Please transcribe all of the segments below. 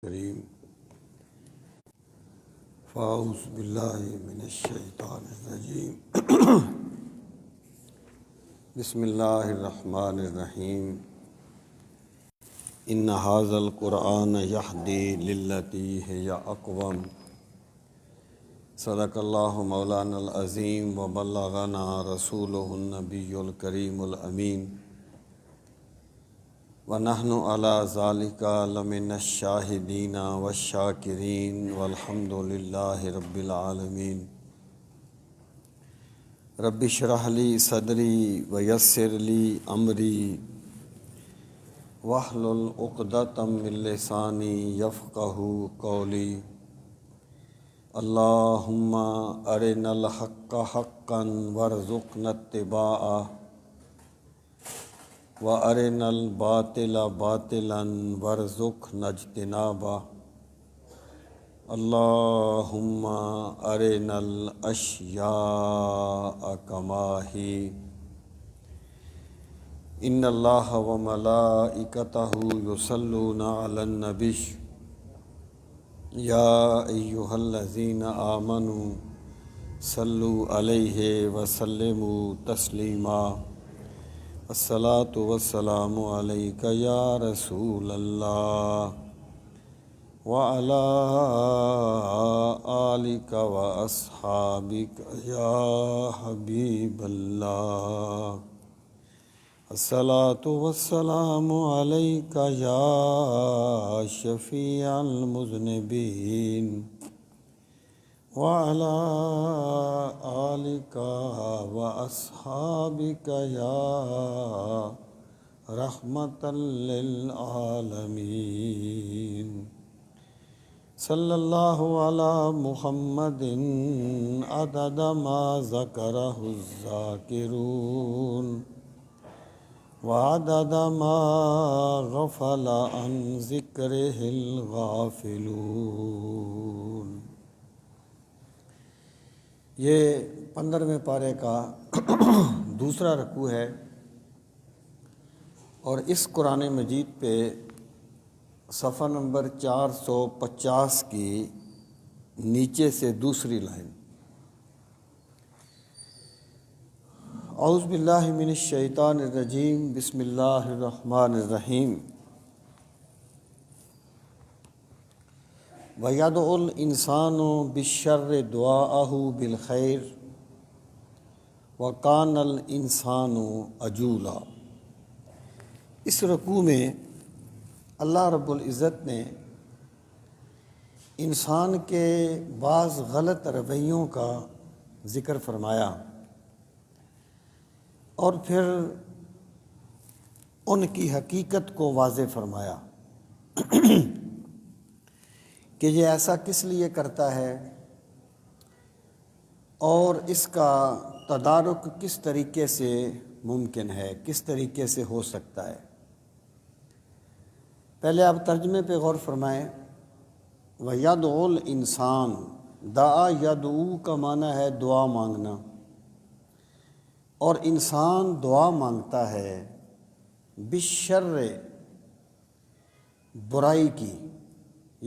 کریم فاعوذ باللہ من الشیطان الرجیم بسم اللہ الرحمن الرحیم ان ھذا القرآن یہدی للتی ہی اقوم صدق اللہ مولانا العظیم وبلغنا رسولہ النبی الکریم الامین وَنَحْنُ عَلَى ذَلِكَ لَمِنَ الشَّاهِدِينَ وَالشَّاكِرِينَ وَالْحَمْدُ لِلَّهِ رَبِّ الْعَالَمِينَ رَبِّ اشْرَحْ لِي صَدْرِي وَيَسِّرْ لِي أَمْرِي وَاحْلُلْ عُقْدَةً مِّن لِّسَانِي يَفْقَهُوا قَوْلِي اللهم أرنا الحق حقا وارزقنا اتباعه وَأَرِنَا الْبَاطِلَ بَاطِلًا وَارْزُقْنَا اجْتِنَابَهُ اللهم أرنا الأشياء كما هي إن الله وملائكته يصلون على النبي يا أيها الذين آمنوا صلوا عليه وسلموا تسليما الصلاة والسلام علیک یا رسول اللہ وعلی آلک واصحابک یا حبیب اللہ الصلاة والسلام علیک یا شفیع المذنبین وعلى آلك وأصحابك يا رحمة للعالمين صلى الله على محمد عدد ما ذكره الذاكرون وعدد ما غفل عن ذكره الغافلون۔ یہ 15ویں پارے کا دوسرا رکوع ہے اور اس قرآن مجید پہ صفحہ نمبر 450 کی نیچے سے دوسری لائن اعوذ باللہ من الشیطان الرجیم بسم اللہ الرحمن الرحیم وَيَدْعُ الْإِنسَانُ بِالشَّرِّ دُعَاءَهُ بِالْخَيْرِ وَكَانَ الْإِنسَانُ عَجُولًا۔ اس رکوع میں اللہ رب العزت نے انسان کے بعض غلط رویوں کا ذکر فرمایا اور پھر ان کی حقیقت کو واضح فرمایا کہ یہ ایسا کس لیے کرتا ہے اور اس کا تدارک کس طریقے سے ممکن ہے، کس طریقے سے ہو سکتا ہے۔ پہلے آپ ترجمے پہ غور فرمائیں۔ وَيَدْعُ الْإِنسان، دعا یدعو کا معنی ہے دعا مانگنا، اور انسان دعا مانگتا ہے بالشر، برائی کی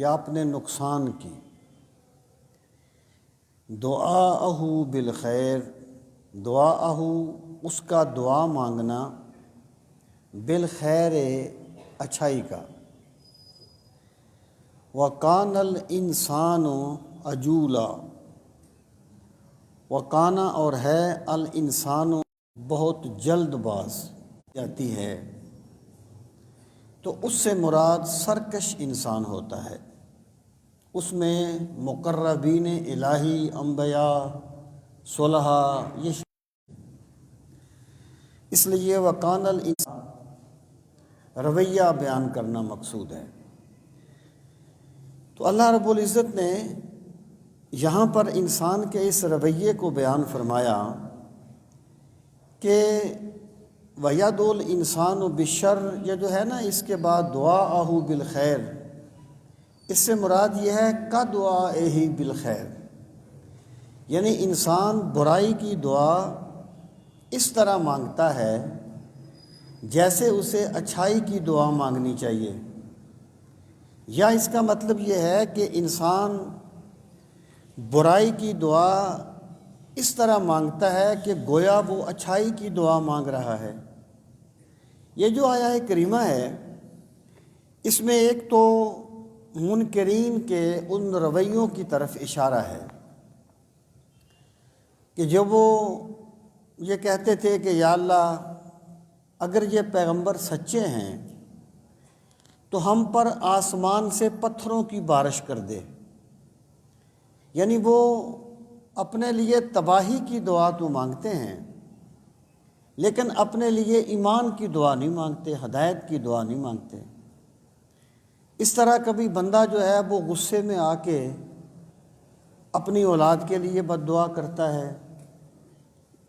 یا اپنے نقصان کی، دعاءہ بالخیر، دعاءہ اس کا دعا مانگنا، بالخیر اچھائی کا، وَكَانَ الْإِنسَانُ عَجُولًا، وَكَانَ اور ہے الانسان بہت جلد باز جاتی ہے، تو اس سے مراد سرکش انسان ہوتا ہے، اس میں مقربین الہی، انبیاء، صلحاء یہ اس لیے وَكَانَ الْإِنسَانُ رویہ بیان کرنا مقصود ہے۔ تو اللہ رب العزت نے یہاں پر انسان کے اس رویے کو بیان فرمایا کہ وَيَدْعُ الْإِنسَانُ بِالشَّرِّ، یہ جو ہے نا اس کے بعد دعاءہ بالخیر، اس سے مراد یہ ہے کَدُعَائِهِ بالخیر، یعنی انسان برائی کی دعا اس طرح مانگتا ہے جیسے اسے اچھائی کی دعا مانگنی چاہیے، یا اس کا مطلب یہ ہے کہ انسان برائی کی دعا اس طرح مانگتا ہے کہ گویا وہ اچھائی کی دعا مانگ رہا ہے۔ یہ جو آیہ کریمہ ہے اس میں ایک تو منکرین کے ان رویوں کی طرف اشارہ ہے کہ جب وہ یہ کہتے تھے کہ یا اللہ اگر یہ پیغمبر سچے ہیں تو ہم پر آسمان سے پتھروں کی بارش کر دے، یعنی وہ اپنے لیے تباہی کی دعا تو مانگتے ہیں لیکن اپنے لیے ایمان کی دعا نہیں مانگتے، ہدایت کی دعا نہیں مانگتے۔ اس طرح کبھی بندہ جو ہے وہ غصے میں آ کے اپنی اولاد کے لیے بد دعا کرتا ہے،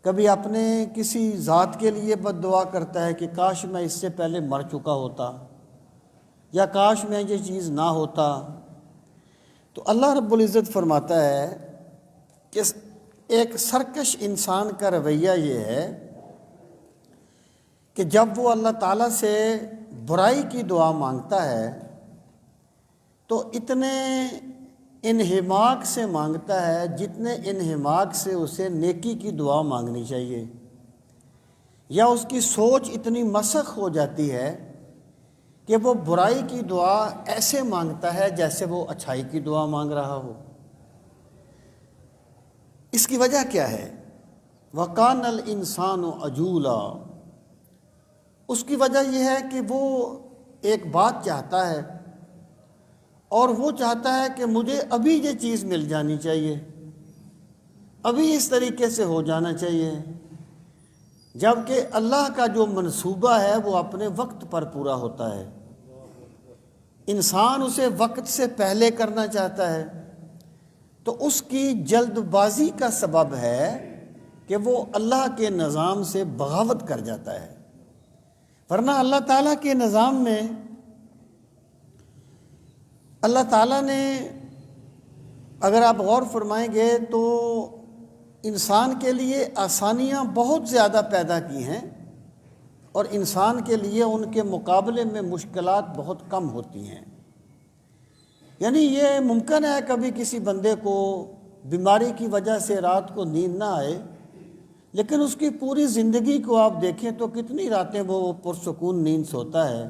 کبھی اپنے کسی ذات کے لیے بد دعا کرتا ہے کہ کاش میں اس سے پہلے مر چکا ہوتا، یا کاش میں یہ چیز نہ ہوتا۔ تو اللہ رب العزت فرماتا ہے کہ ایک سرکش انسان کا رویہ یہ ہے کہ جب وہ اللہ تعالیٰ سے برائی کی دعا مانگتا ہے تو اتنے انہماک سے مانگتا ہے جتنے انہماک سے اسے نیکی کی دعا مانگنی چاہیے، یا اس کی سوچ اتنی مسخ ہو جاتی ہے کہ وہ برائی کی دعا ایسے مانگتا ہے جیسے وہ اچھائی کی دعا مانگ رہا ہو۔ اس کی وجہ کیا ہے؟ وَقَانَ الْإِنسَانُ عَجُولًا، اس کی وجہ یہ ہے کہ وہ ایک بات چاہتا ہے اور وہ چاہتا ہے کہ مجھے ابھی یہ چیز مل جانی چاہیے، ابھی اس طریقے سے ہو جانا چاہیے، جبکہ اللہ کا جو منصوبہ ہے وہ اپنے وقت پر پورا ہوتا ہے۔ انسان اسے وقت سے پہلے کرنا چاہتا ہے تو اس کی جلد بازی کا سبب ہے کہ وہ اللہ کے نظام سے بغاوت کر جاتا ہے، ورنہ اللہ تعالیٰ کے نظام میں اللہ تعالیٰ نے، اگر آپ غور فرمائیں گے تو انسان کے لیے آسانیاں بہت زیادہ پیدا کی ہیں اور انسان کے لیے ان کے مقابلے میں مشکلات بہت کم ہوتی ہیں۔ یعنی یہ ممکن ہے کبھی کسی بندے کو بیماری کی وجہ سے رات کو نیند نہ آئے، لیکن اس کی پوری زندگی کو آپ دیکھیں تو کتنی راتیں وہ پرسکون نیند سوتا ہے،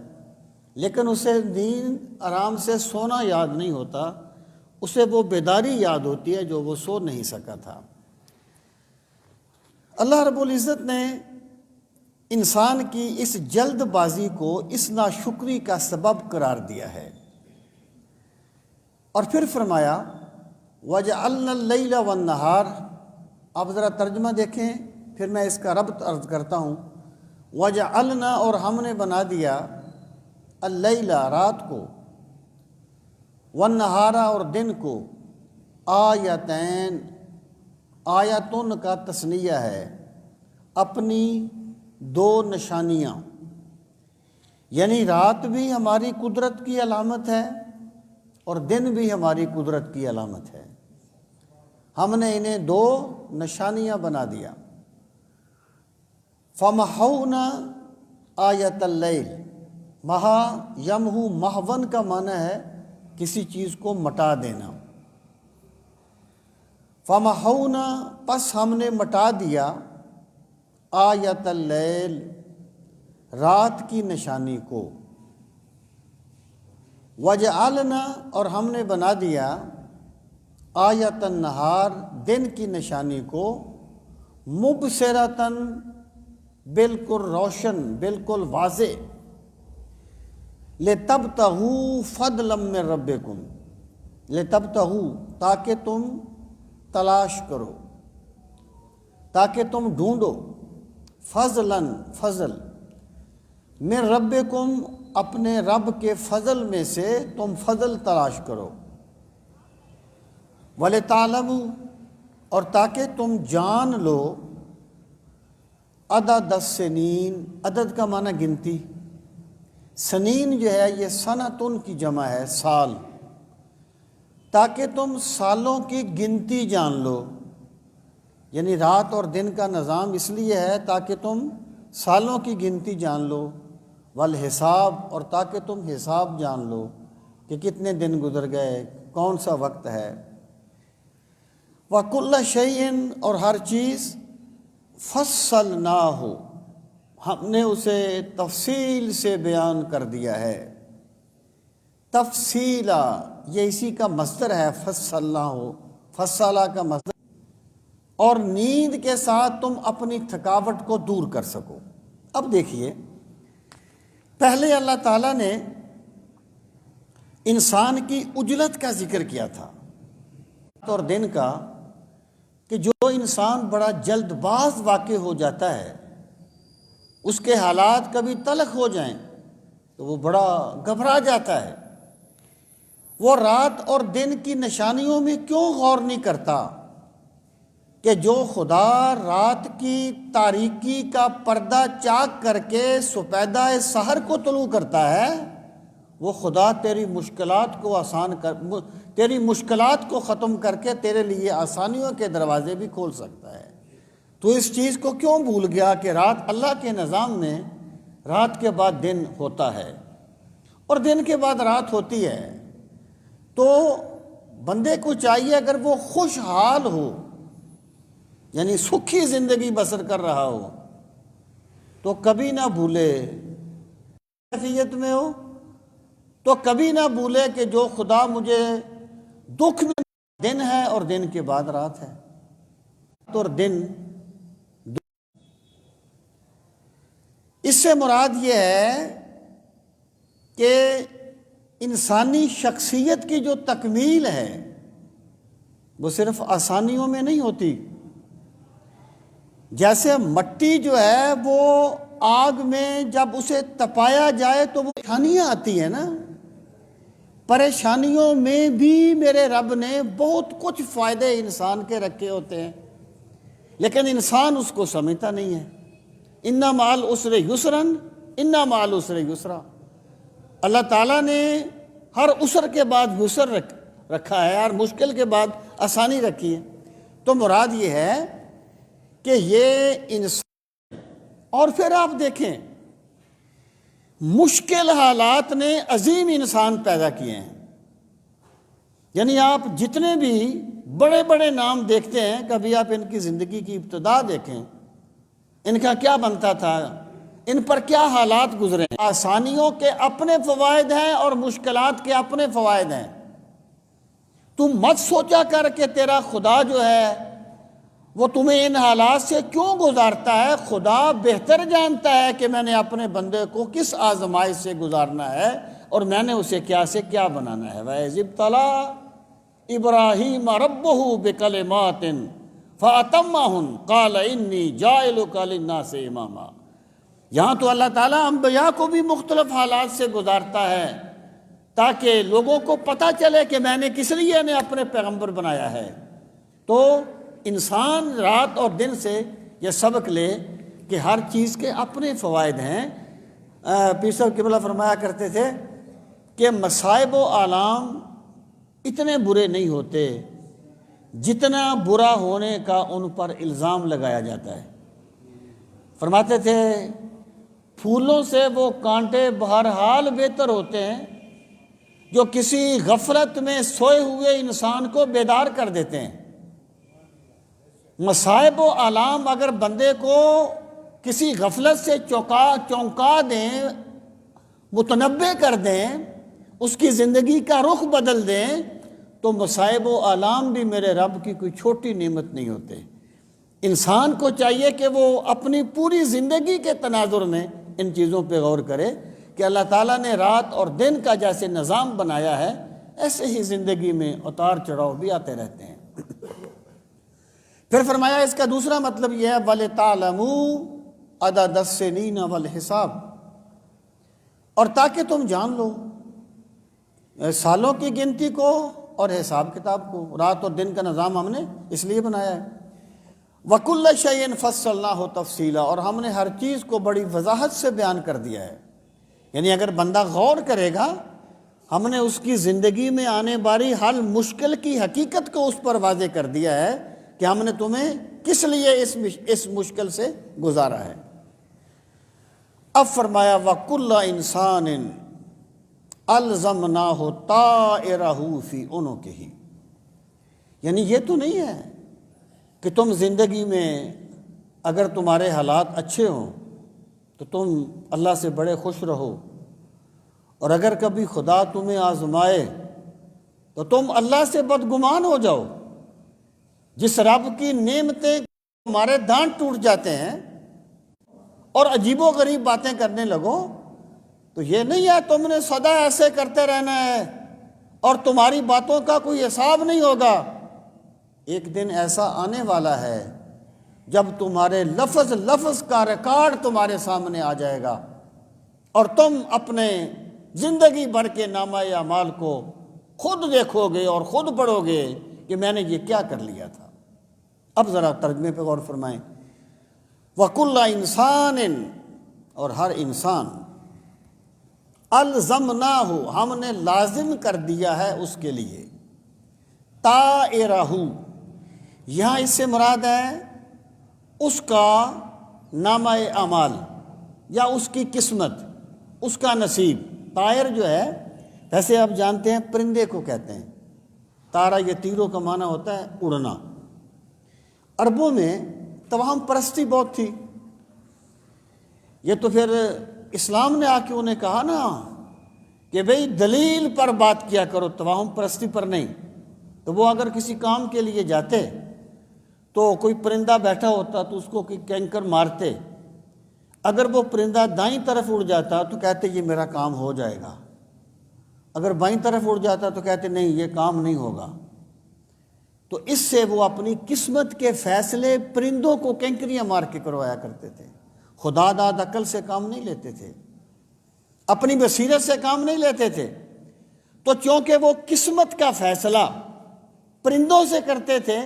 لیکن اسے نیند آرام سے سونا یاد نہیں ہوتا، اسے وہ بیداری یاد ہوتی ہے جو وہ سو نہیں سکا تھا۔ اللہ رب العزت نے انسان کی اس جلد بازی کو اس ناشکری کا سبب قرار دیا ہے، اور پھر فرمایا وَجَعَلْنَا اللَّيْلَ وَالنَّهَارَ۔ آپ ذرا ترجمہ دیکھیں، پھر میں اس کا ربط عرض کرتا ہوں۔ وَجَعَلْنَا، اور ہم نے بنا دیا، اللیل، رات کو، والنہار، اور دن کو، آیتین، آیتن کا تثنیہ ہے، اپنی دو نشانیاں، یعنی رات بھی ہماری قدرت کی علامت ہے اور دن بھی ہماری قدرت کی علامت ہے، ہم نے انہیں دو نشانیاں بنا دیا۔ فَمَحَوْنَا آیَتَ اللَّيْلِ، مہا یمہو، محون کا معنی ہے کسی چیز کو مٹا دینا۔ فَمَحَوْنَا، پس ہم نے مٹا دیا، آیَتَ اللیل، رات کی نشانی کو، وَجَعَلْنَا، اور ہم نے بنا دیا، آیَتَ النہار، دن کی نشانی کو، مُبْصِرَةً، بالکل روشن، بالکل واضح، لِتَبْتَغُوا فَضْلًا مِّن رَبِّكُمْ، لِتَبْتَغُوا، تاکہ تم تلاش کرو، تاکہ تم ڈھونڈو، فضلاً، فضل، من ربکم، اپنے رب کے فضل میں سے تم فضل تلاش کرو، وَلِتَعْلَمُوا، اور تاکہ تم جان لو، عدد السنین، عدد کا معنی گنتی، سنین جو ہے یہ سنتن کی جمع ہے، سال، تاکہ تم سالوں کی گنتی جان لو، یعنی رات اور دن کا نظام اس لیے ہے تاکہ تم سالوں کی گنتی جان لو، والحساب، اور تاکہ تم حساب جان لو، کہ کتنے دن گزر گئے، کون سا وقت ہے۔ وَكُلَّ شَيْءٍ، اور ہر چیز، فَصَّلْنَاهُ، ہم نے اسے تفصیل سے بیان کر دیا ہے۔ تفصیلا، یہ اسی کا مصدر ہے، فَصَّلْنَاهُ، فصلہ کا مصدر، اور نیند کے ساتھ تم اپنی تھکاوٹ کو دور کر سکو۔ اب دیکھیے، پہلے اللہ تعالیٰ نے انسان کی عجلت کا ذکر کیا تھا اور دن کا، کہ جو انسان بڑا جلد باز واقع ہو جاتا ہے، اس کے حالات کبھی تلخ ہو جائیں تو وہ بڑا گھبرا جاتا ہے۔ وہ رات اور دن کی نشانیوں میں کیوں غور نہیں کرتا کہ جو خدا رات کی تاریکی کا پردہ چاک کر کے سپیدہ سحر کو طلوع کرتا ہے، وہ خدا تیری مشکلات کو تیری مشکلات کو ختم کر کے تیرے لیے آسانیوں کے دروازے بھی کھول سکتا ہے۔ تو اس چیز کو کیوں بھول گیا کہ رات اللہ کے نظام میں رات کے بعد دن ہوتا ہے اور دن کے بعد رات ہوتی ہے۔ تو بندے کو چاہیے، اگر وہ خوشحال ہو، یعنی سکھی زندگی بسر کر رہا ہو، تو کبھی نہ بھولے، کیفیت میں ہو تو کبھی نہ بھولے کہ جو خدا مجھے دکھ میں دن ہے اور دن کے بعد رات ہے، اور دن، اس سے مراد یہ ہے کہ انسانی شخصیت کی جو تکمیل ہے وہ صرف آسانیوں میں نہیں ہوتی۔ جیسے مٹی جو ہے وہ آگ میں جب اسے تپایا جائے تو وہ پریشانیاں آتی ہیں نا، پریشانیوں میں بھی میرے رب نے بہت کچھ فائدے انسان کے رکھے ہوتے ہیں، لیکن انسان اس کو سمجھتا نہیں ہے۔ اِنَّ مَعَ الْعُسْرِ يُسْرًا اِنَّ مَعَ الْعُسْرِ يُسْرًا، اللہ تعالیٰ نے ہر عسر کے بعد یسر رکھا ہے، ہر مشکل کے بعد آسانی رکھی ہے۔ تو مراد یہ ہے کہ یہ انسان، اور پھر آپ دیکھیں مشکل حالات نے عظیم انسان پیدا کیے ہیں۔ یعنی آپ جتنے بھی بڑے بڑے نام دیکھتے ہیں، کبھی آپ ان کی زندگی کی ابتدا دیکھیں، ان کا کیا بنتا تھا، ان پر کیا حالات گزرے۔ آسانیوں کے اپنے فوائد ہیں اور مشکلات کے اپنے فوائد ہیں۔ تم مت سوچا کر کہ تیرا خدا جو ہے وہ تمہیں ان حالات سے کیوں گزارتا ہے۔ خدا بہتر جانتا ہے کہ میں نے اپنے بندے کو کس آزمائش سے گزارنا ہے اور میں نے اسے کیا سے کیا بنانا ہے۔ وَإِذِ ابْتَلَىٰ إِبْرَاهِيمَ رَبُّهُ بِكَلِمَاتٍ فَأَتَمَّهُنَّ قَالَ إِنِّي جَاعِلُكَ لِلنَّاسِ إِمَامًا۔ یہاں تو اللہ تعالیٰ انبیاء کو بھی مختلف حالات سے گزارتا ہے تاکہ لوگوں کو پتہ چلے کہ میں نے کس لیے نے اپنے پیغمبر بنایا ہے۔ تو انسان رات اور دن سے یہ سبق لے کہ ہر چیز کے اپنے فوائد ہیں۔ پیر صاحب قبلہ فرمایا کرتے تھے کہ مصائب و آلام اتنے برے نہیں ہوتے جتنا برا ہونے کا ان پر الزام لگایا جاتا ہے۔ فرماتے تھے پھولوں سے وہ کانٹے بہرحال بہتر ہوتے ہیں جو کسی غفلت میں سوئے ہوئے انسان کو بیدار کر دیتے ہیں۔ مصائب و آلام اگر بندے کو کسی غفلت سے چونکا دیں، متنبع کر دیں، اس کی زندگی کا رخ بدل دیں، تو مصائب و آلام بھی میرے رب کی کوئی چھوٹی نعمت نہیں ہوتے۔ انسان کو چاہیے کہ وہ اپنی پوری زندگی کے تناظر میں ان چیزوں پہ غور کرے کہ اللہ تعالیٰ نے رات اور دن کا جیسے نظام بنایا ہے، ایسے ہی زندگی میں اتار چڑھاؤ بھی آتے رہتے ہیں۔ پھر فرمایا اس کا دوسرا مطلب یہ ہے وَلِتَعْلَمُوا عَدَدَ السِّنِينَ وَالْحِسَابَ، اور تاکہ تم جان لو سالوں کی گنتی کو اور حساب کتاب کو۔ رات اور دن کا نظام ہم نے اس لیے بنایا ہے۔ وَكُلَّ شَيْءٍ فَصَّلْنَاهُ تَفْصِيلًا، اور ہم نے ہر چیز کو بڑی وضاحت سے بیان کر دیا ہے۔ یعنی اگر بندہ غور کرے گا، ہم نے اس کی زندگی میں آنے والی ہر مشکل کی حقیقت کو اس پر واضح کر دیا ہے کہ ہم نے تمہیں کس لیے اس مشکل سے گزارا ہے۔ اب فرمایا وَكُلَّ إِنسَانٍ الزمناہ طائرہ فی عنقہ، یعنی یہ تو نہیں ہے کہ تم زندگی میں اگر تمہارے حالات اچھے ہوں تو تم اللہ سے بڑے خوش رہو، اور اگر کبھی خدا تمہیں آزمائے تو تم اللہ سے بدگمان ہو جاؤ۔ جس رب کی نعمتیں تمہارے دانت ٹوٹ جاتے ہیں اور عجیب و غریب باتیں کرنے لگو، تو یہ نہیں ہے تم نے سدا ایسے کرتے رہنا ہے اور تمہاری باتوں کا کوئی حساب نہیں ہوگا۔ ایک دن ایسا آنے والا ہے جب تمہارے لفظ لفظ کا ریکارڈ تمہارے سامنے آ جائے گا، اور تم اپنے زندگی بھر کے نامہ اعمال کو خود دیکھو گے اور خود پڑھو گے کہ میں نے یہ کیا کر لیا تھا۔ اب ذرا ترجمے پہ غور فرمائیں۔ وَكُلَّ إِنسَانٍ، اور ہر انسان، الزمناہ، ہم نے لازم کر دیا ہے اس کے لیے، طائرہ، یہاں اس سے مراد ہے اس کا نامہ اعمال یا اس کی قسمت، اس کا نصیب۔ طائر جو ہے ویسے آپ جانتے ہیں پرندے کو کہتے ہیں، تارا یہ تیروں کا معنی ہوتا ہے اڑنا۔ عربوں میں توہم پرستی بہت تھی، یہ تو پھر اسلام نے آ کے انہیں کہا نا کہ بھئی دلیل پر بات کیا کرو، توہم پرستی پر نہیں۔ تو وہ اگر کسی کام کے لیے جاتے تو کوئی پرندہ بیٹھا ہوتا تو اس کو کینکر مارتے، اگر وہ پرندہ دائیں طرف اڑ جاتا تو کہتے یہ میرا کام ہو جائے گا، اگر بائیں طرف اڑ جاتا تو کہتے نہیں یہ کام نہیں ہوگا۔ تو اس سے وہ اپنی قسمت کے فیصلے پرندوں کو کینکریاں مار کے کروایا کرتے تھے، خدا داد عقل سے کام نہیں لیتے تھے، اپنی بصیرت سے کام نہیں لیتے تھے۔ تو چونکہ وہ قسمت کا فیصلہ پرندوں سے کرتے تھے،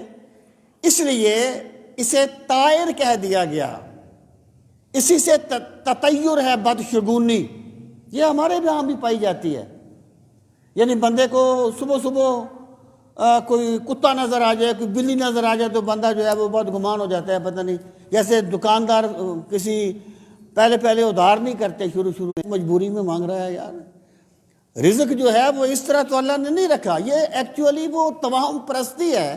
اس لیے اسے طائر کہہ دیا گیا۔ اسی سے تطیر ہے بدشگونی، یہ ہمارے یہاں بھی پائی جاتی ہے۔ یعنی بندے کو صبح صبح کوئی کتا نظر آ جائے، کوئی بلی نظر آ جائے تو بندہ جو ہے وہ بہت گمان ہو جاتا ہے، پتہ نہیں، جیسے دکاندار کسی پہلے ادھار نہیں کرتے، شروع میں مجبوری میں مانگ رہا ہے، یار رزق جو ہے وہ اس طرح تو اللہ نے نہیں رکھا۔ یہ ایکچولی وہ توہم پرستی ہے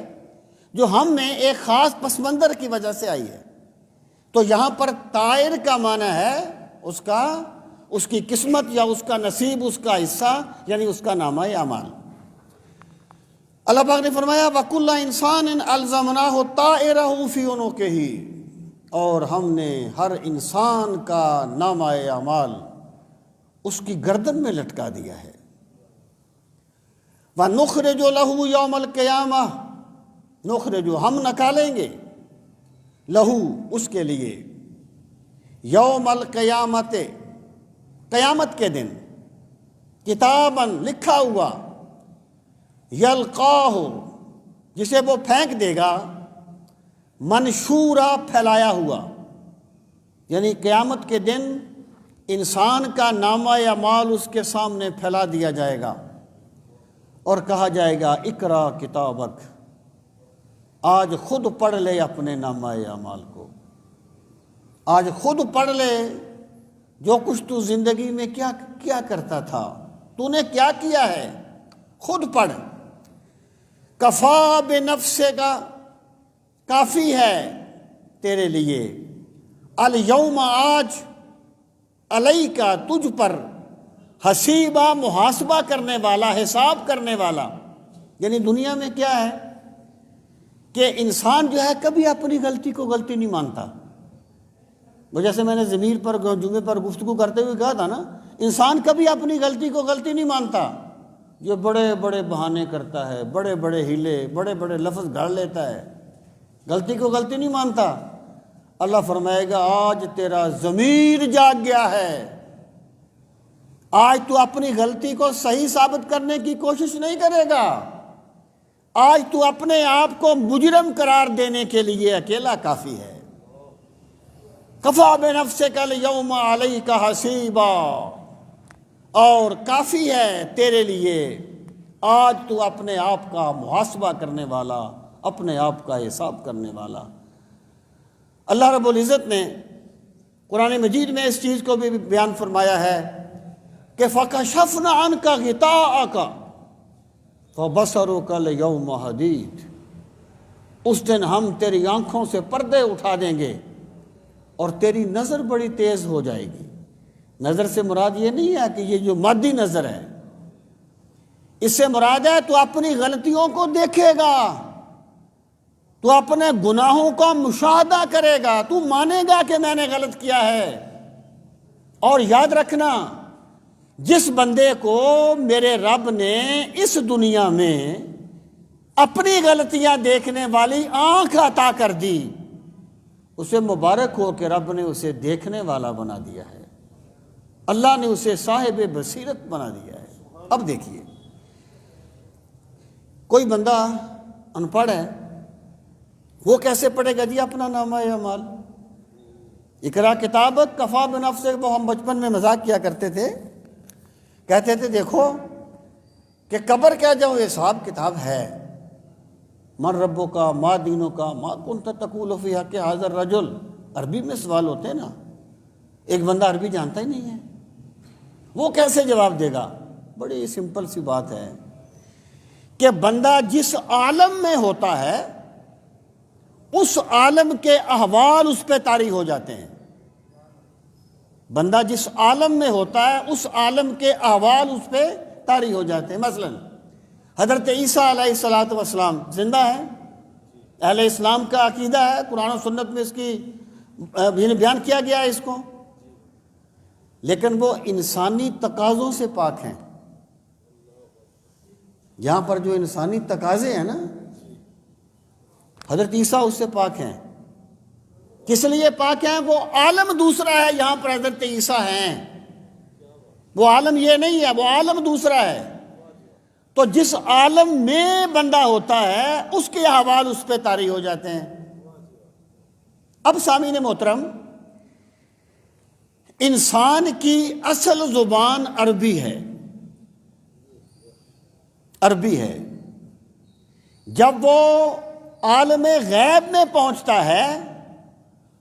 جو ہم میں ایک خاص پس منظر کی وجہ سے آئی ہے۔ تو یہاں پر طائر کا معنی ہے اس کی قسمت یا اس کا نصیب، اس کا حصہ، یعنی اس کا نامہ اعمال۔ اللہ پاک نے فرمایا وَكُلَّ إِنسَانٍ أَلْزَمْنَاهُ طَائِرَهُ فِي عُنُقِهِ، اور ہم نے ہر انسان کا نامہ اعمال اس کی گردن میں لٹکا دیا ہے۔ وَنُخْرِجُ لَهُ يَوْمَ الْقِيَامَةِ، نخرج، ہم نکالیں گے، لہو، اس کے لیے، یوم القیامت، قیامت کے دن، کتاباً، لکھا ہوا، یلقاہ، جسے وہ پھینک دے گا، منشورا، پھیلایا ہوا، یعنی قیامت کے دن انسان کا نامہ اعمال اس کے سامنے پھیلا دیا جائے گا اور کہا جائے گا اقرا کتابک، آج خود پڑھ لے اپنے نامہ اعمال کو، آج خود پڑھ لے جو کچھ تو زندگی میں کیا کرتا تھا، تو نے کیا کیا ہے، خود پڑھ۔ کفا بنفسے کا، کافی ہے تیرے لیے، الیوم، آج، علیکا، تجھ پر، حسیبہ، محاسبہ کرنے والا، حساب کرنے والا۔ یعنی دنیا میں کیا ہے کہ انسان جو ہے کبھی اپنی غلطی کو غلطی نہیں مانتا۔ وہ جیسے میں نے ضمیر پر جمعے پر گفتگو کرتے ہوئے کہا تھا نا، انسان کبھی اپنی غلطی کو غلطی نہیں مانتا، یہ بڑے بڑے بہانے کرتا ہے، بڑے بڑے ہیلے، بڑے بڑے لفظ گھڑ لیتا ہے، غلطی کو غلطی نہیں مانتا۔ اللہ فرمائے گا آج تیرا ضمیر جاگ گیا ہے، آج تو اپنی غلطی کو صحیح ثابت کرنے کی کوشش نہیں کرے گا، آج تو اپنے آپ کو مجرم قرار دینے کے لیے اکیلا کافی ہے۔ کفا بنفسک الیوم علیک حسیبا، اور کافی ہے تیرے لیے آج تو اپنے آپ کا محاسبہ کرنے والا، اپنے آپ کا حساب کرنے والا۔ اللہ رب العزت نے قرآن مجید میں اس چیز کو بھی بیان فرمایا ہے کہ فَكَشَفْنَا عَنْكَ غِطَاءَكَ فَبَصَرُكَ الْيَوْمَ حَدِيدٌ، اس دن ہم تیری آنکھوں سے پردے اٹھا دیں گے اور تیری نظر بڑی تیز ہو جائے گی۔ نظر سے مراد یہ نہیں ہے کہ یہ جو مادی نظر ہے، اس سے مراد ہے تو اپنی غلطیوں کو دیکھے گا، تو اپنے گناہوں کا مشاہدہ کرے گا، تو مانے گا کہ میں نے غلط کیا ہے۔ اور یاد رکھنا، جس بندے کو میرے رب نے اس دنیا میں اپنی غلطیاں دیکھنے والی آنکھ عطا کر دی، اسے مبارک ہو کہ رب نے اسے دیکھنے والا بنا دیا ہے، اللہ نے اسے صاحب بصیرت بنا دیا ہے۔ اب دیکھیے، کوئی بندہ ان پڑھ ہے، وہ کیسے پڑھے گا جی اپنا نامہ اعمال؟ اقرا کتابک کفا بنفسک، وہ ہم بچپن میں مذاق کیا کرتے تھے، کہتے تھے دیکھو کہ قبر کا جو حساب کتاب ہے، من ربوں کا، ما دینوں کا، ما کنت تقول فی حق ھذا الرجل، عربی میں سوال ہوتے ہیں نا، ایک بندہ عربی جانتا ہی نہیں ہے، وہ کیسے جواب دے گا؟ بڑی سمپل سی بات ہے کہ بندہ جس عالم میں ہوتا ہے اس عالم کے احوال اس پہ طاری ہو جاتے ہیں۔ بندہ جس عالم میں ہوتا ہے اس عالم کے احوال اس پہ طاری ہو جاتے ہیں۔ مثلا حضرت عیسیٰ علیہ الصلاۃ والسلام زندہ ہیں، اہل اسلام کا عقیدہ ہے، قرآن و سنت میں اس کی بیان کیا گیا ہے اس کو، لیکن وہ انسانی تقاضوں سے پاک ہیں۔ یہاں پر جو انسانی تقاضے ہیں نا، حضرت عیسیٰ اس سے پاک ہیں۔ کس لیے پاک ہیں؟ وہ عالم دوسرا ہے، یہاں پر حضرت عیسیٰ ہیں، وہ عالم یہ نہیں ہے، وہ عالم دوسرا ہے۔ تو جس عالم میں بندہ ہوتا ہے اس کے احوال اس پہ طاری ہو جاتے ہیں۔ اب سامعین محترم، انسان کی اصل زبان عربی ہے، عربی ہے۔ جب وہ عالم غیب میں پہنچتا ہے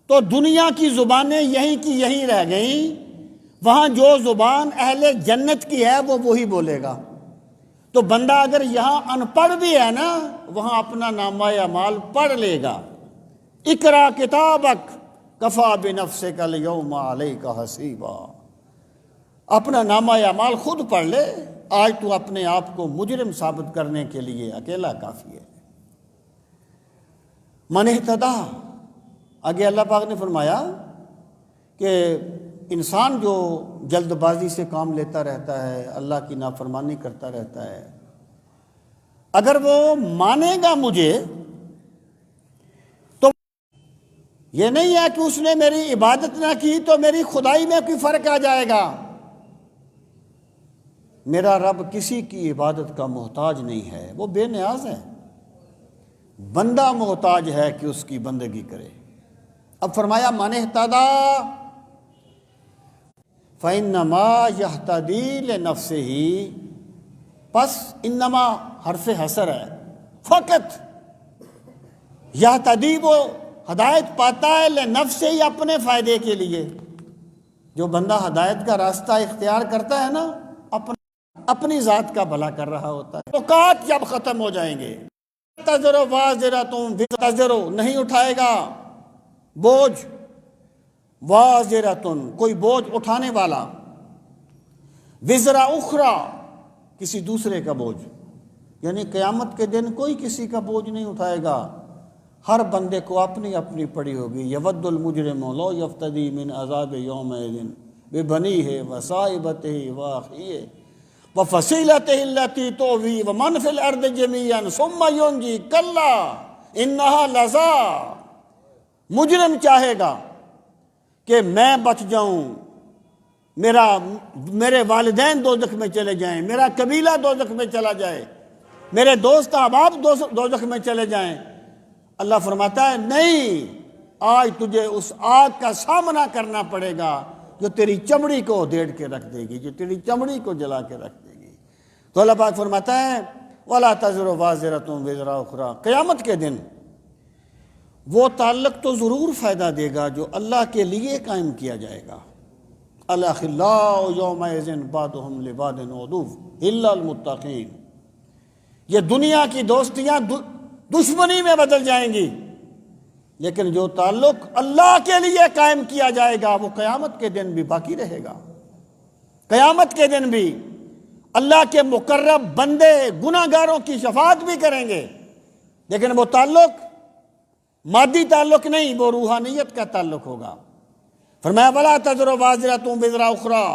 تو دنیا کی زبانیں یہیں کی یہیں رہ گئیں، وہاں جو زبان اہل جنت کی ہے وہ وہی بولے گا۔ تو بندہ اگر یہاں ان پڑھ بھی ہے نا، وہاں اپنا نامہ اعمال پڑھ لے گا۔ اقرا کتابک کفا بنفسک الیوم علیک حسیبا، اپنا نامہ اعمال خود پڑھ لے، آج تو اپنے آپ کو مجرم ثابت کرنے کے لیے اکیلا کافی ہے۔ من اہتدیٰ، آگے اللہ پاک نے فرمایا کہ انسان جو جلد بازی سے کام لیتا رہتا ہے، اللہ کی نافرمانی کرتا رہتا ہے، اگر وہ مانے گا مجھے تو یہ نہیں ہے کہ اس نے میری عبادت نہ کی تو میری خدائی میں کوئی فرق آ جائے گا۔ میرا رب کسی کی عبادت کا محتاج نہیں ہے، وہ بے نیاز ہے، بندہ محتاج ہے کہ اس کی بندگی کرے۔ اب فرمایا من اہتدیٰ فَإِنَّمَا يَهْتَدِي لِنَفْسِهِ، پس انما حرف حصر ہے، فقط یہتدی وہ ہدایت پاتا ہے لنفسہ، اپنے فائدے کے لیے۔ جو بندہ ہدایت کا راستہ اختیار کرتا ہے نا، اپنی ذات کا بھلا کر رہا ہوتا ہے۔ اوقات جب ختم ہو جائیں گے، تزر وازرۃ تزر، نہیں اٹھائے گا بوجھ، وازرۃ کوئی بوجھ اٹھانے والا، وزر اخری کسی دوسرے کا بوجھ، یعنی قیامت کے دن کوئی کسی کا بوجھ نہیں اٹھائے گا، ہر بندے کو اپنی اپنی پڑی ہوگی۔ یود المجرم لو یفتدی من عذاب یومئذ ببنیہ وصاحبتہ واخیہ وفصیلتہ التی تؤویہ ومن فی الارض جمیعا ثم ینجی کلا انہا لظی، مجرم چاہے گا کہ میں بچ جاؤں، میرے والدین دوزخ میں چلے جائیں، میرا قبیلہ دوزخ میں چلا جائے، میرے دوست احباب دوزخ میں چلے جائیں۔ اللہ فرماتا ہے نہیں، آج تجھے اس آگ کا سامنا کرنا پڑے گا جو تیری چمڑی کو ادھیڑ کے رکھ دے گی، جو تیری چمڑی کو جلا کے رکھ دے گی۔ تو اللہ پاک فرماتا ہے وَلَا تَزِرُ وَازِرَةٌ وِزْرَ أُخْرَىٰ، قیامت کے دن وہ تعلق تو ضرور فائدہ دے گا جو اللہ کے لیے قائم کیا جائے گا، الاخلاء یومئذ بعضهم لبعض عدو الا المتقین، یہ دنیا کی دوستیاں دشمنی میں بدل جائیں گی، لیکن جو تعلق اللہ کے لیے قائم کیا جائے گا وہ قیامت کے دن بھی باقی رہے گا۔ قیامت کے دن بھی اللہ کے مقرب بندے گناہ گاروں کی شفاعت بھی کریں گے، لیکن وہ تعلق مادی تعلق نہیں، وہ روحانیت کا تعلق ہوگا۔ فرمایا وَلَا تَزِرُ وَازِرَةٌ وِزْرَ أُخْرَىٰ،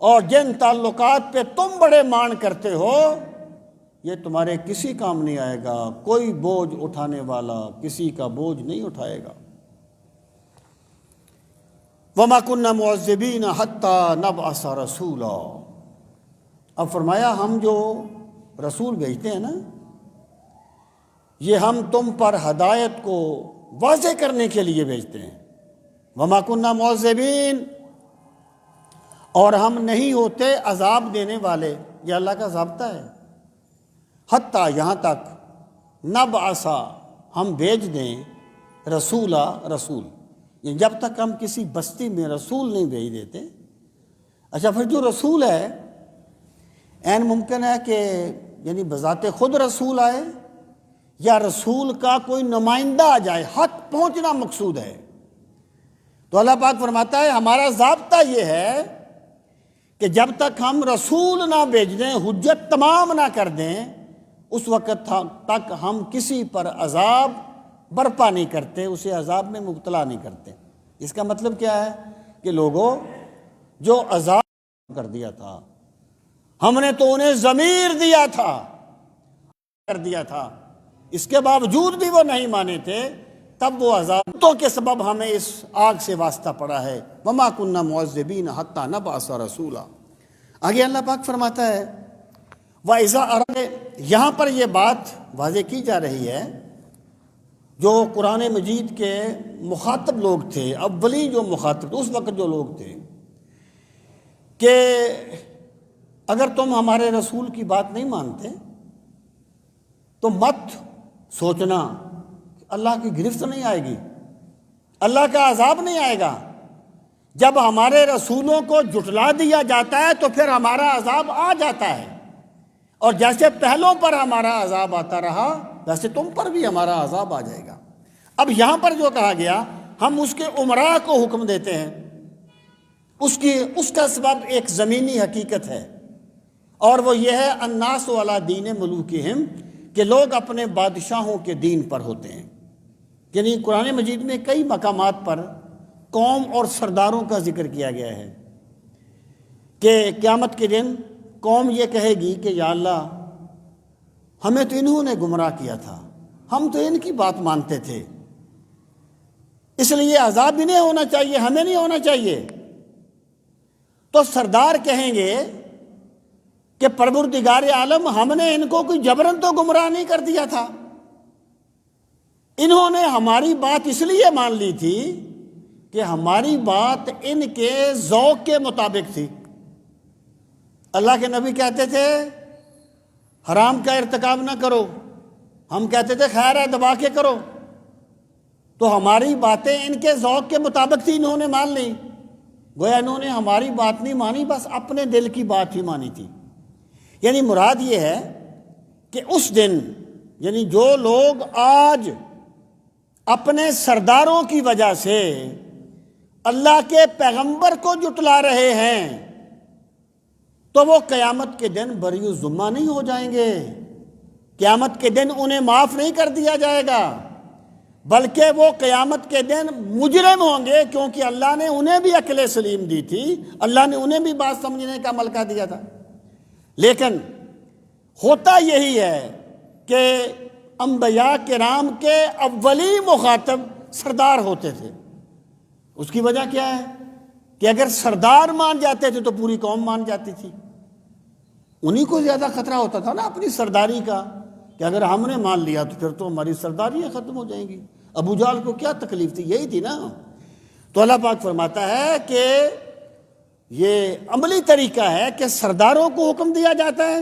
اور جن تعلقات پہ تم بڑے مان کرتے ہو یہ تمہارے کسی کام نہیں آئے گا، کوئی بوجھ اٹھانے والا کسی کا بوجھ نہیں اٹھائے گا۔ وَمَا كُنَّا مُعَذِّبِينَ حَتَّىٰ نَبْعَثَ رَسُولًا، اب فرمایا ہم جو رسول بھیجتے ہیں نا، یہ ہم تم پر ہدایت کو واضح کرنے کے لیے بھیجتے ہیں۔ وَمَا كُنَّا مُعَذِّبِينَ، اور ہم نہیں ہوتے عذاب دینے والے، یہ اللہ کا ضابطہ ہے۔ حتیٰ یہاں تک نبعث، ہم بھیج دیں، رسولہ رسول، یعنی جب تک ہم کسی بستی میں رسول نہیں بھیج دیتے۔ اچھا پھر جو رسول ہے عین ممکن ہے کہ یعنی بذات خود رسول آئے یا رسول کا کوئی نمائندہ آ جائے، حق پہنچنا مقصود ہے۔ تو اللہ پاک فرماتا ہے ہمارا ضابطہ یہ ہے کہ جب تک ہم رسول نہ بھیج دیں، حجت تمام نہ کر دیں، اس وقت تک ہم کسی پر عذاب برپا نہیں کرتے، اسے عذاب میں مبتلا نہیں کرتے۔ اس کا مطلب کیا ہے کہ لوگوں جو عذاب کر دیا تھا، ہم نے تو انہیں ضمیر دیا تھا، کر دیا تھا، اس کے باوجود بھی وہ نہیں مانے تھے، تب وہ عذابوں کے سبب ہمیں اس آگ سے واسطہ پڑا ہے۔ وَمَا كُنَّا مُعَذِّبِينَ حَتَّىٰ نَبْعَثَ رَسُولًا۔ آگے اللہ پاک فرماتا ہے وَإِذَا أَرَادَ، یہاں پر یہ بات واضح کی جا رہی ہے، جو قرآن مجید کے مخاطب لوگ تھے، اولی جو مخاطب اس وقت جو لوگ تھے، کہ اگر تم ہمارے رسول کی بات نہیں مانتے تو مت سوچنا کہ اللہ کی گرفت نہیں آئے گی، اللہ کا عذاب نہیں آئے گا۔ جب ہمارے رسولوں کو جھٹلا دیا جاتا ہے تو پھر ہمارا عذاب آ جاتا ہے، اور جیسے پہلوں پر ہمارا عذاب آتا رہا ویسے تم پر بھی ہمارا عذاب آ جائے گا۔ اب یہاں پر جو کہا گیا، ہم اس کے عمراء کو حکم دیتے ہیں، اس کا سبب ایک زمینی حقیقت ہے، اور وہ یہ ہے الناس علی دین ملوکہم، کہ لوگ اپنے بادشاہوں کے دین پر ہوتے ہیں۔ یعنی قرآن مجید میں کئی مقامات پر قوم اور سرداروں کا ذکر کیا گیا ہے کہ قیامت کے دن قوم یہ کہے گی کہ یا اللہ ہمیں تو انہوں نے گمراہ کیا تھا، ہم تو ان کی بات مانتے تھے، اس لیے عذاب بھی نہیں ہونا چاہیے، ہمیں نہیں ہونا چاہیے۔ تو سردار کہیں گے کہ پروردگار عالم، ہم نے ان کو کوئی جبرن تو گمراہ نہیں کر دیا تھا، انہوں نے ہماری بات اس لیے مان لی تھی کہ ہماری بات ان کے ذوق کے مطابق تھی۔ اللہ کے نبی کہتے تھے حرام کا ارتکاب نہ کرو، ہم کہتے تھے خیر ہے دبا کے کرو، تو ہماری باتیں ان کے ذوق کے مطابق تھی، انہوں نے مان لی، گویا انہوں نے ہماری بات نہیں مانی، بس اپنے دل کی بات ہی مانی تھی۔ یعنی مراد یہ ہے کہ اس دن، یعنی جو لوگ آج اپنے سرداروں کی وجہ سے اللہ کے پیغمبر کو جھٹلا رہے ہیں، تو وہ قیامت کے دن بری الذمہ نہیں ہو جائیں گے، قیامت کے دن انہیں معاف نہیں کر دیا جائے گا، بلکہ وہ قیامت کے دن مجرم ہوں گے، کیونکہ اللہ نے انہیں بھی عقل سلیم دی تھی، اللہ نے انہیں بھی بات سمجھنے کا ملکہ دیا تھا۔ لیکن ہوتا یہی ہے کہ انبیاء کرام کے اولی مخاطب سردار ہوتے تھے۔ اس کی وجہ کیا ہے کہ اگر سردار مان جاتے تھے تو پوری قوم مان جاتی تھی، انہی کو زیادہ خطرہ ہوتا تھا نا اپنی سرداری کا، کہ اگر ہم نے مان لیا تو پھر تو ہماری سرداریاں ختم ہو جائیں گی۔ ابو جہل کو کیا تکلیف تھی، یہی تھی نا۔ تو اللہ پاک فرماتا ہے کہ یہ عملی طریقہ ہے کہ سرداروں کو حکم دیا جاتا ہے،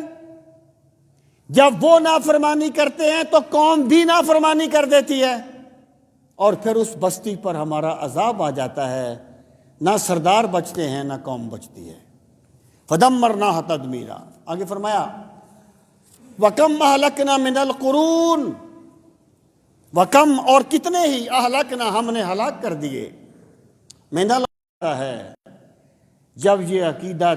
جب وہ نافرمانی کرتے ہیں تو قوم بھی نافرمانی کر دیتی ہے، اور پھر اس بستی پر ہمارا عذاب آ جاتا ہے۔ نہ سردار بچتے ہیں نہ قوم بچتی ہے۔ فدمرناها تدمیرا، آگے فرمایا وَكَمْ أَهْلَكْنَا مِنَ الْقُرُونِ، وَكَمْ اور کتنے ہی اہلکنا ہم نے ہلاک کر دیے، من ہے جب یہ عقیدہ